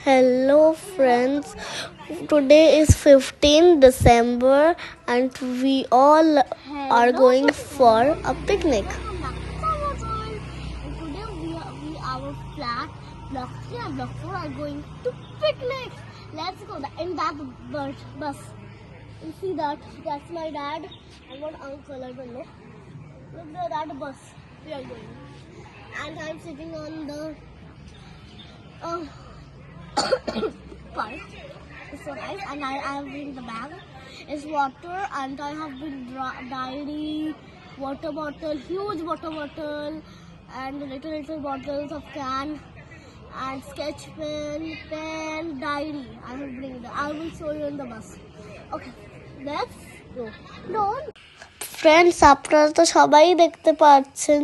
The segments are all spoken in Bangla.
Hello friends, today is 15 December and we all are going for a picnic. And today we our flat block 3 and block 4 are going to picnic. Let's go in that bus. You see that's my dad and one uncle, I don't know. Look at that bus we are going. And I'm sitting on the part. It's so nice, and I have bring the bag. It's water, and I have been diary, water bottle, huge water bottle, and little bottles of can, and sketch pen, diary. I have bring that. I will show you in the bus. Okay, let's go. No. Friends, আপনারা তো সবাই দেখতে পাচ্ছেন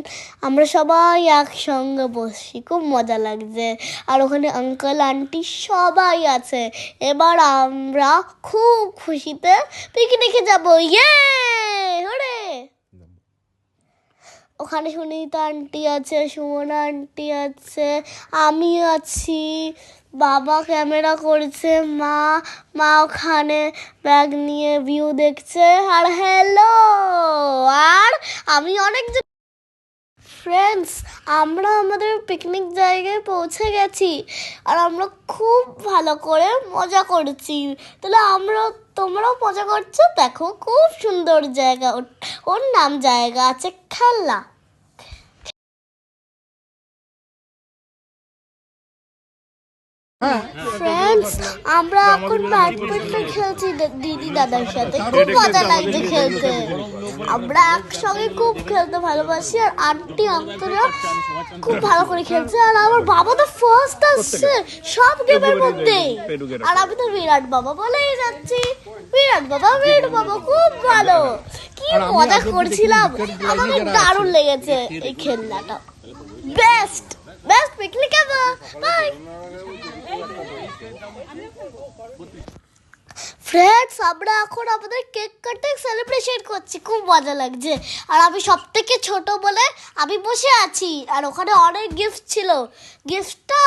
আমরা সবাই একসঙ্গে বসি, খুব মজা লাগছে। আর ওখানে আঙ্কেল আন্টি সবাই আছে। এবার আমরা খুব খুশিতে পিকনিকে যাবো। ইয়ে হরে! ওখানে সুনিতা আন্টি আছে, সুমনা আন্টি আছে, আমি আছি, বাবা ক্যামেরা করছে, মা ওখানে ব্যাগ নিয়ে ভিউ দেখছে। আর হ্যালো, আর আমি অনেকজন। ফ্রেন্ডস, আমরা আমাদের পিকনিক জায়গায় পৌঁছে গেছি আর আমরা খুব ভালো করে মজা করছি। তাহলে তোমরাও মজা করছো। দেখো, খুব সুন্দর জায়গা, ওর নাম জায়গা আছে খেলনা। ফ্রেন্ডস, আমরা এখন ব্যাডমিন্টন খেলছি দিদি দাদার সাথে, খুব মজা লাগছে খেলতে। আমরা একসঙ্গে খুব খেলতে ভালোবাসি আর আন্টি আঙ্কেলরা খুব ভালো করে খেলছে। আর আমার বাবা তো ফার্স্ট আসছে সব গেমের মধ্যে। আর আমি তো বিরাট বাবা বলেই যাচ্ছি, বিরাট বাবা খুব ভালো। কি মজা করছিলাম, আমার দারুণ লেগেছে এই খেলনাটা। Best picnic ever. Bye friends, আমরা এখন আমাদের কেক কাটিং সেলিব্রেশন করছি, খুব মজা লাগছে। আর আমি সব থেকে ছোট বলে আমি বসে আছি আর ওখানে অনেক গিফট ছিল। গিফটটা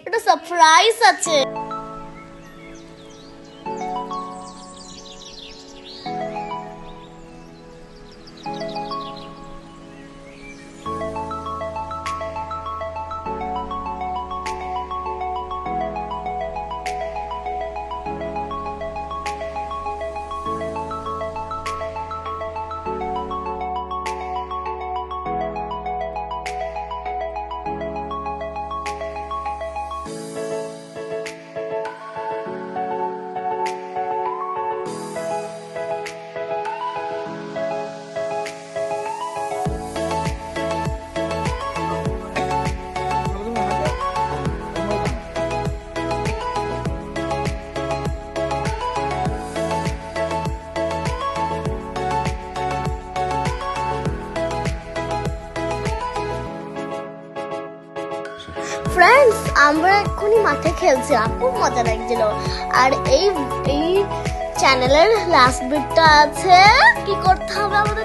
একটা সারপ্রাইজ আছে। ফ্রেন্ডস, আমরা এক্ষুনি মাঠে খেলছিলাম, খুব মজা লাগছিল। আর এই চ্যানেলের লাস্ট বিটটা আছে, কি করতে হবে আমাদের